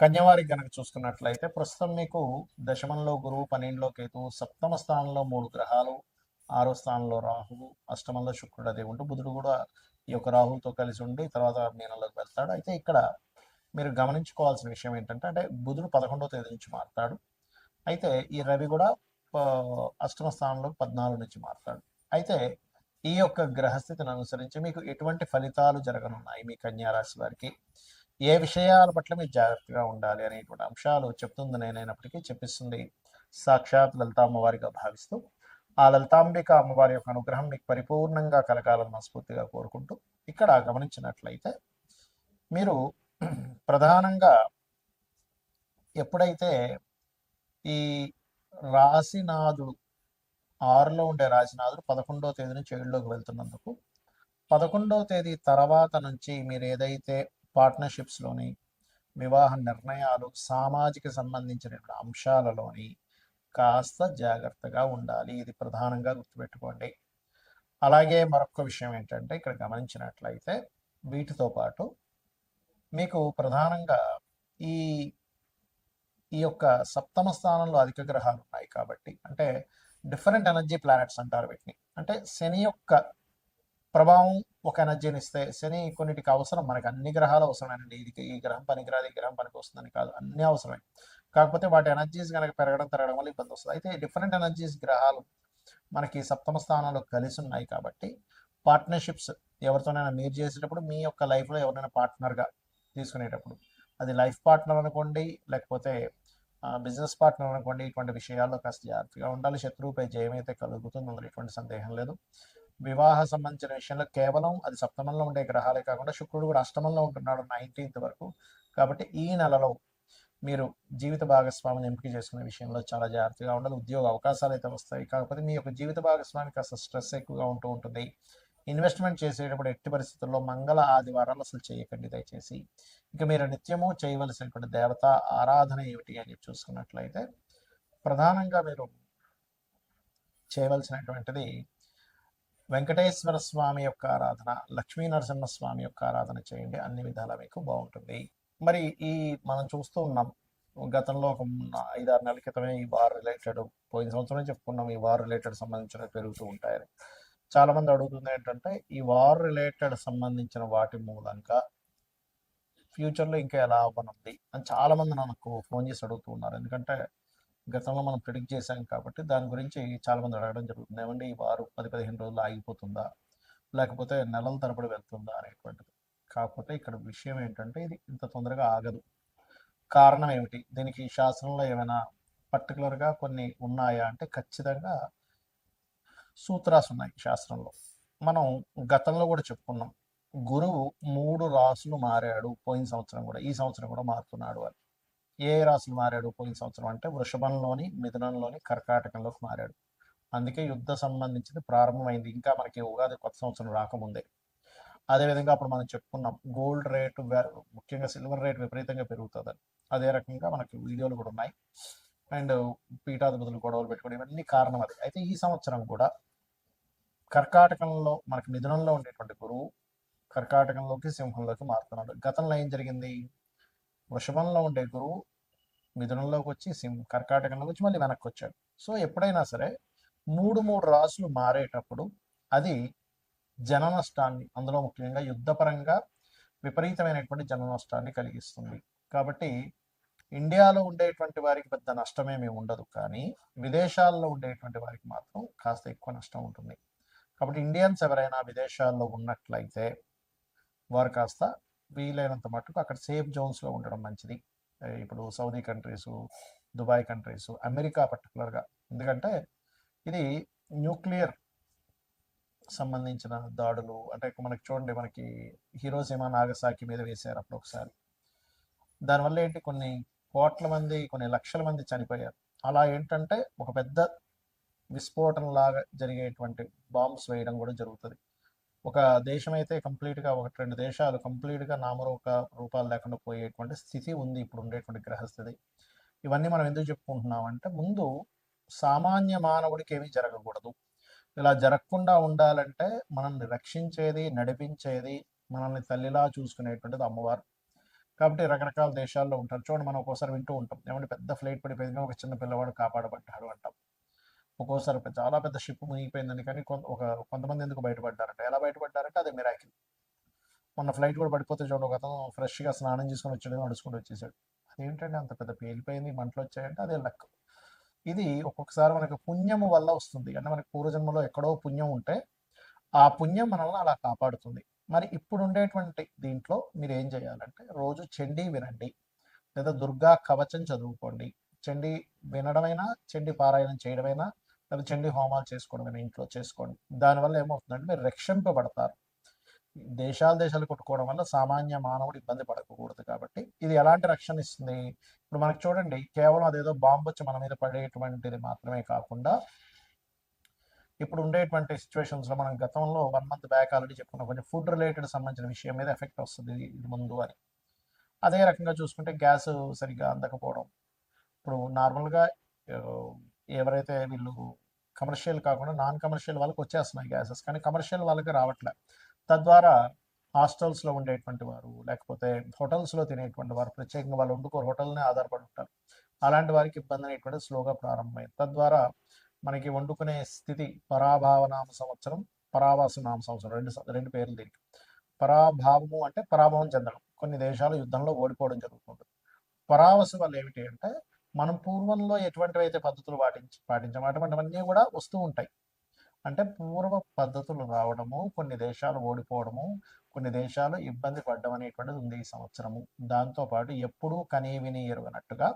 కన్యవారికి గనక చూసుకున్నట్లయితే ప్రస్తుతం మీకు దశమంలో గురువు, 12లో కేతువు, సప్తమ స్థానంలో 3 గ్రహాలు, 6వ స్థానంలో రాహువు, అష్టమంలో శుక్రుడు అదే ఉంటూ బుధుడు కూడా ఈ యొక్క రాహువుతో కలిసి ఉండి తర్వాత మీనంలోకి వెళ్తాడు. అయితే ఇక్కడ మీరు గమనించుకోవాల్సిన విషయం ఏంటంటే అంటే బుధుడు 11వ తేదీ నుంచి మారుతాడు. అయితే ఈ రవి కూడా అష్టమ స్థానంలో 14 నుంచి మారుతాడు. అయితే ఈ యొక్క గ్రహస్థితిని అనుసరించి మీకు ఎటువంటి ఫలితాలు జరగనున్నాయి మీ కన్యా రాశి వారికి, ఏ విషయాల పట్ల మీరు జాగ్రత్తగా ఉండాలి అనేటువంటి అంశాలు చెప్తుంది నేనైనప్పటికీ చెప్పిస్తుంది సాక్షాత్ లలిత అమ్మవారిగా భావిస్తూ ఆ లలితాంబిక అమ్మవారి యొక్క అనుగ్రహం మీకు పరిపూర్ణంగా కలగాలని మనస్ఫూర్తిగా కోరుకుంటూ ఇక్కడ గమనించినట్లయితే మీరు ప్రధానంగా ఎప్పుడైతే ఈ రాశినాథుడు 6లో ఉండే రాశినాథుడు 11వ తేదీ నుంచి 7లోకి వెళ్తున్నందుకు 11వ తేదీ తర్వాత నుంచి మీరు ఏదైతే పార్ట్నర్షిప్స్లోని వివాహ నిర్ణయాలు సామాజిక సంబంధించిన అంశాలలోని కాస్త జాగ్రత్తగా ఉండాలి. ఇది ప్రధానంగా గుర్తుపెట్టుకోండి. అలాగే మరొక విషయం ఏంటంటే ఇక్కడ గమనించినట్లయితే వీటితో పాటు మీకు ప్రధానంగా ఈ ఈ యొక్క సప్తమ స్థానంలో అధిక గ్రహాలు ఉన్నాయి కాబట్టి అంటే డిఫరెంట్ ఎనర్జీ ప్లానెట్స్ అంటారు వీటిని. అంటే శని యొక్క ప్రభావం ఒక ఎనర్జీని ఇస్తే శని కొన్నిటికి అవసరం, మనకి అన్ని గ్రహాలు అవసరమేనండి. ఇది ఈ గ్రహం పనికిరాదు ఈ గ్రహం పనికి వస్తుందని కాదు, అన్నీ అవసరమే. కాకపోతే వాటి ఎనర్జీస్ కనుక పెరగడం తరగడం వల్ల ఇబ్బంది వస్తుంది. అయితే డిఫరెంట్ ఎనర్జీస్ గ్రహాలు మనకి సప్తమ స్థానంలో కలిసి ఉన్నాయి కాబట్టి పార్ట్నర్షిప్స్ ఎవరితోనైనా మీరు చేసేటప్పుడు మీ యొక్క లైఫ్లో ఎవరైనా పార్ట్నర్గా తీసుకునేటప్పుడు అది లైఫ్ పార్ట్నర్ అనుకోండి లేకపోతే బిజినెస్ పార్ట్నర్ అనుకోండి, ఇటువంటి విషయాల్లో కాస్త జాగ్రత్తగా ఉండాలి. శత్రువుపై జయమైతే కలుగుతుంది, అందులో ఎటువంటి సందేహం లేదు. వివాహ సంబంధించిన విషయంలో కేవలం అది సప్తమంలో ఉండే గ్రహాలే కాకుండా శుక్రుడు కూడా అష్టమంలో ఉంటున్నాడు 19th వరకు. కాబట్టి ఈ నెలలో మీరు జీవిత భాగస్వామిని ఎంపిక చేసుకునే విషయంలో చాలా జాగ్రత్తగా ఉండాలి. ఉద్యోగ అవకాశాలు అయితే వస్తాయి, కాకపోతే మీ యొక్క జీవిత భాగస్వామి కాస్త స్ట్రెస్ ఎక్కువగా ఉంటూ ఉంటుంది. ఇన్వెస్ట్మెంట్ చేసేటప్పుడు ఎట్టి పరిస్థితుల్లో మంగళ ఆదివారాలు అసలు చేయకండి దయచేసి. ఇక మీరు నిత్యము చేయవలసినటువంటి దేవత ఆరాధన ఏమిటి అని చూసుకున్నట్లయితే ప్రధానంగా మీరు చేయవలసినటువంటిది వెంకటేశ్వర స్వామి యొక్క ఆరాధన, లక్ష్మీ నరసింహస్వామి యొక్క ఆరాధన చేయండి. అన్ని విధాలా మీకు బాగుంటుంది. మరి ఈ మనం చూస్తూ ఉన్నాం గతంలో ఒక 5-6 నెలల క్రితమే ఈ వార్ రిలేటెడ్, పోయిన సంవత్సరం చెప్పుకున్నాం ఈ వార్ రిలేటెడ్ సంబంధించిన పెరుగుతూ ఉంటాయని. చాలా మంది అడుగుతుంది ఏంటంటే ఈ వార్ రిలేటెడ్ సంబంధించిన వాటి మూలంగా ఫ్యూచర్లో ఇంకా ఎలా అవ్వనుంది అని చాలా మంది నాకు ఫోన్ చేసి అడుగుతూ ఉన్నారు. ఎందుకంటే గతంలో మనం ప్రిడిక్ట్ చేశాం కాబట్టి దాని గురించి చాలా మంది అడగడం జరుగుతుంది. ఏమంటే ఈ వారు 10-15 రోజులు ఆగిపోతుందా లేకపోతే నెలల తరబడి వెళ్తుందా అనేటువంటిది. కాకపోతే ఇక్కడ విషయం ఏంటంటే ఇది ఇంత తొందరగా ఆగదు. కారణం ఏమిటి, దీనికి శాస్త్రంలో ఏమైనా పర్టికులర్గా కొన్ని ఉన్నాయా అంటే ఖచ్చితంగా సూత్రాస్ ఉన్నాయి శాస్త్రంలో. మనం గతంలో కూడా చెప్పుకున్నాం గురువు 3 రాసులు మారాడు పోయిన సంవత్సరం కూడా, ఈ సంవత్సరం కూడా మారుతున్నాడు అని. ఏ రాసులు మారాడు పోయిన సంవత్సరం అంటే వృషభంలోని, మిథునంలోని, కర్కాటకంలోకి మారాడు. అందుకే యుద్ధ సంబంధించింది ప్రారంభమైంది, ఇంకా మనకి ఉగాది కొత్త సంవత్సరం రాకముందే. అదేవిధంగా అప్పుడు మనం చెప్పుకున్నాం గోల్డ్ రేటు ముఖ్యంగా సిల్వర్ రేట్ విపరీతంగా పెరుగుతుందని. అదే రకంగా మనకి వీడియోలు కూడా ఉన్నాయి. అండ్ పీఠాధిపతులు గొడవలు పెట్టుకోవడం ఇవన్నీ కారణం అది. అయితే ఈ సంవత్సరం కూడా కర్కాటకంలో మనకి మిథునంలో ఉండేటువంటి గురువు కర్కాటకంలోకి సింహంలోకి మారుతున్నాడు. గతంలో ఏం జరిగింది, వృషభంలో ఉండే గురువు మిథునంలోకి వచ్చి కర్కాటకంలోకి వచ్చి మళ్ళీ వెనక్కి వచ్చాడు. సో ఎప్పుడైనా సరే 3 రాసులు మారేటప్పుడు అది జన నష్టాన్ని, అందులో ముఖ్యంగా యుద్ధపరంగా విపరీతమైనటువంటి జన నష్టాన్ని కలిగిస్తుంది. కాబట్టి ఇండియాలో ఉండేటువంటి వారికి పెద్ద నష్టమేమీ ఉండదు, కానీ విదేశాల్లో ఉండేటువంటి వారికి మాత్రం కాస్త ఎక్కువ నష్టం ఉంటుంది. కాబట్టి ఇండియన్స్ ఎవరైనా విదేశాల్లో ఉన్నట్లయితే వారు కాస్త వీలైనంత మట్టుకు అక్కడ సేఫ్ జోన్స్లో ఉండడం మంచిది. ఇప్పుడు Saudi countries, Dubai countries, America పర్టికులర్గా, ఎందుకంటే ఇది న్యూక్లియర్ సంబంధించిన దాడులు. అంటే మనకి చూడండి, మనకి హిరోషిమా నాగసాకి మీద వేశారు అప్పుడు ఒకసారి. దానివల్ల ఏంటి కొన్ని కోట్ల మంది, కొన్ని లక్షల మంది చనిపోయారు. అలా ఏంటంటే ఒక పెద్ద విస్ఫోటనలాగా జరిగేటువంటి బాంబ్స్ వేయడం కూడా జరుగుతుంది. ఒక దేశం అయితే కంప్లీట్గా, 1-2 దేశాలు కంప్లీట్గా రూపాలు లేకుండా పోయేటువంటి స్థితి ఉంది ఇప్పుడు ఉండేటువంటి గ్రహస్థితి. ఇవన్నీ మనం ఎందుకు చెప్పుకుంటున్నామంటే ముందు సామాన్య మానవుడికి ఏమీ జరగకూడదు. ఇలా జరగకుండా ఉండాలంటే మనల్ని రక్షించేది, నడిపించేది, మనల్ని తల్లిలా చూసుకునేటువంటిది అమ్మవారు. కాబట్టి రకరకాల దేశాల్లో ఉంటారు. చూడండి మనం ఒక్కోసారి వింటూ ఉంటాం. ఏమంటే పెద్ద ఫ్లైట్ పడిపోయింది కానీ ఒక చిన్న పిల్లవాడు కాపాడబడ్డాడు అంటాం. ఒక్కోసారి చాలా పెద్ద షిప్ మునిగిపోయిందని కానీ కొంతమంది ఎందుకు బయటపడ్డారంటే ఎలా బయటపడ్డారంటే అది మిరాకిల్. మొన్న ఫ్లైట్ కూడా పడిపోతే చూడండి ఒక అతను ఫ్రెష్గా స్నానం చేసుకొని వచ్చాడు నడుచుకుంటూ వచ్చేసాడు. అదేంటంటే అంత పెద్ద పేలిపోయింది మంటలు వచ్చాయంటే అదే లక్. ఇది ఒక్కొక్కసారి మనకు పుణ్యము వల్ల వస్తుంది. అంటే మనకి పూర్వజన్మలో ఎక్కడో పుణ్యం ఉంటే ఆ పుణ్యం మనల్ని అలా కాపాడుతుంది. మరి ఇప్పుడు ఉండేటువంటి దీంట్లో మీరు ఏం చేయాలంటే రోజు చండీ వినండి, లేదా దుర్గా కవచం చదువుకోండి. చండీ వినడమైనా, చండీ పారాయణం చేయడమైనా, లేదా చండీ హోమాలు చేసుకోవడమైనా ఇంట్లో చేసుకోండి. దానివల్ల ఏమవుతుందంటే మీరు రక్షింపబడతారు. దేశాలు కొట్టుకోవడం వల్ల సామాన్య మానవుడు ఇబ్బంది పడకూడదు. కాబట్టి ఇది ఎలాంటి రక్షణ ఇస్తుంది? ఇప్పుడు మనకు చూడండి, కేవలం అదేదో బాంబు వచ్చి మన మీద పడేటువంటిది మాత్రమే కాకుండా ఇప్పుడు ఉండేటువంటి సిచ్యువేషన్స్లో మనం గతంలో 1 month బ్యాక్ ఆల్రెడీ చెప్పుకున్నాం, కొంచెం ఫుడ్ రిలేటెడ్ సంబంధించిన విషయం మీద ఎఫెక్ట్ వస్తుంది ఇది ముందు అని. అదే రకంగా చూసుకుంటే గ్యాస్ సరిగ్గా అందకపోవడం. ఇప్పుడు నార్మల్గా ఎవరైతే వీళ్ళు కమర్షియల్ కాకుండా నాన్ కమర్షియల్ వాళ్ళకి వచ్చేస్తున్నాయి గ్యాసెస్, కానీ కమర్షియల్ వాళ్ళకి రావట్లే. తద్వారా హాస్టల్స్లో ఉండేటువంటి వారు, లేకపోతే హోటల్స్లో తినేటువంటి వారు, ప్రత్యేకంగా వాళ్ళు వండుకోరు, హోటల్నే ఆధారపడి ఉంటారు. అలాంటి వారికి ఇబ్బంది అనేటువంటిది స్లోగా ప్రారంభమైంది. తద్వారా మనకి వండుకునే స్థితి పరాభావనామ సంవత్సరం, పరావాసనామ సంవత్సరం, రెండు పేర్లు దీనికి. పరాభావము అంటే పరాభవం చెందడం, కొన్ని దేశాలు యుద్ధంలో ఓడిపోవడం జరుగుతుంది. పరావసు వల్ల ఏమిటి అంటే మనం పూర్వంలో ఎటువంటివి అయితే పద్ధతులు పాటించాము అటువంటివన్నీ కూడా వస్తూ ఉంటాయి. అంటే పూర్వ పద్ధతులు రావడము, కొన్ని దేశాలు ఓడిపోవడము, కొన్ని దేశాలు ఇబ్బంది పడ్డం అనేటువంటిది ఉంది ఈ సంవత్సరము. దాంతోపాటు ఎప్పుడూ కనీ విని ఎరుగనట్టుగా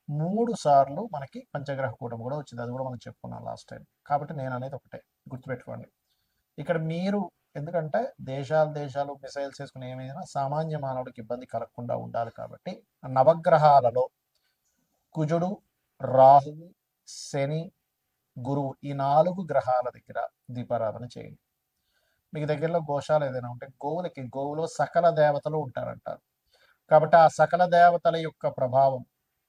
3 సార్లు మనకి పంచగ్రహ కూటమి కూడా వచ్చింది. అది కూడా మనం చెప్పుకున్నాం లాస్ట్ టైం. కాబట్టి నేను అనేది ఒకటే గుర్తుపెట్టుకోండి. ఇక్కడ మీరు ఎందుకంటే దేశాలు మిసైల్స్ వేసుకుని ఏమైనా సామాన్య మానవుడికి ఇబ్బంది కలగకుండా ఉండాలి. కాబట్టి నవగ్రహాలలో కుజుడు, రాహువు, శని, గురువు ఈ 4 గ్రహాల దగ్గర దీపారాధన చేయండి. మీకు దగ్గరలో గోశాల ఏదైనా ఉంటే గోవులో సకల దేవతలు ఉంటారంటారు. కాబట్టి ఆ సకల దేవతల యొక్క ప్రభావం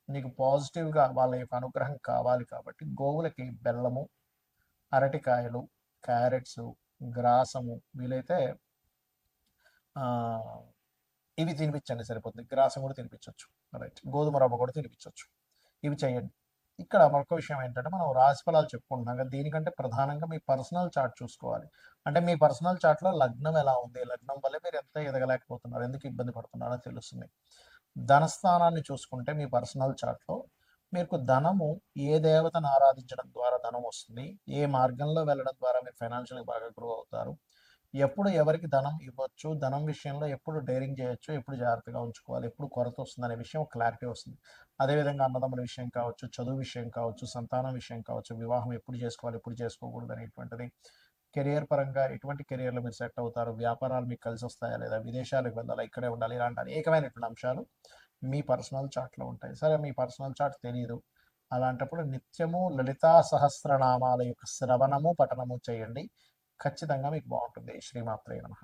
నీకు పాజిటివ్గా వాళ్ళ యొక్క అనుగ్రహం కావాలి. కాబట్టి గోవులకి బెల్లము, అరటికాయలు, క్యారెట్స్, గ్రాసము, వీలైతే ఇవి తినిపించండి సరిపోతుంది. గ్రాసం కూడా తినిపించవచ్చు, రైట్, గోధుమ రవ్వ కూడా తినిపించవచ్చు. ఇవి చేయండి. ఇక్కడ మరొక విషయం ఏంటంటే మనం రాశి ఫలాలు చెప్పుకుంటున్నాం కదా, దీనికంటే ప్రధానంగా మీ పర్సనల్ చార్ట్ చూసుకోవాలి. అంటే మీ పర్సనల్ చార్ట్లో లగ్నం ఎలా ఉంది, లగ్నం వల్ల మీరు ఎంత ఎదగలేకపోతున్నారు, ఎందుకు ఇబ్బంది పడుతున్నారో తెలుస్తుంది. ధనస్థానాన్ని చూసుకుంటే మీ పర్సనల్ చార్ట్లో మీకు ధనము ఏ దేవతను ఆరాధించడం ద్వారా ధనం వస్తుంది, ఏ మార్గంలో వెళ్ళడం ద్వారా మీరు ఫైనాన్షియల్గా బాగా గ్రో అవుతారు, ఎప్పుడు ఎవరికి ధనం ఇవ్వచ్చు, ధనం విషయంలో ఎప్పుడు డేరింగ్ చేయొచ్చు, ఎప్పుడు జాగ్రత్తగా ఉంచుకోవాలి, ఎప్పుడు కొరత వస్తుంది అనే విషయం క్లారిటీ వస్తుంది. అదేవిధంగా అన్నదమ్ముల విషయం కావచ్చు, చదువు విషయం కావచ్చు, సంతానం విషయం కావచ్చు, వివాహం ఎప్పుడు చేసుకోవాలి, ఎప్పుడు చేసుకోకూడదు అనేటువంటిది, కెరియర్ పరంగా ఎటువంటి కెరియర్లో మీరు సెట్ అవుతారు, వ్యాపారాలు మీకు కలిసి వస్తాయా లేదా, విదేశాలకు వెళ్ళాలా, ఇక్కడే ఉండాలి, ఇలాంటి అనేకమైనటువంటి అంశాలు మీ పర్సనల్ చార్ట్లో ఉంటాయి. సరే, మీ పర్సనల్ చార్ట్ తెలియదు, అలాంటప్పుడు నిత్యము లలితా సహస్రనామాల యొక్క శ్రవణము పఠనము చేయండి. ఖచ్చితంగా మీకు బాగుంటుంది. శ్రీమాత్రే నమః.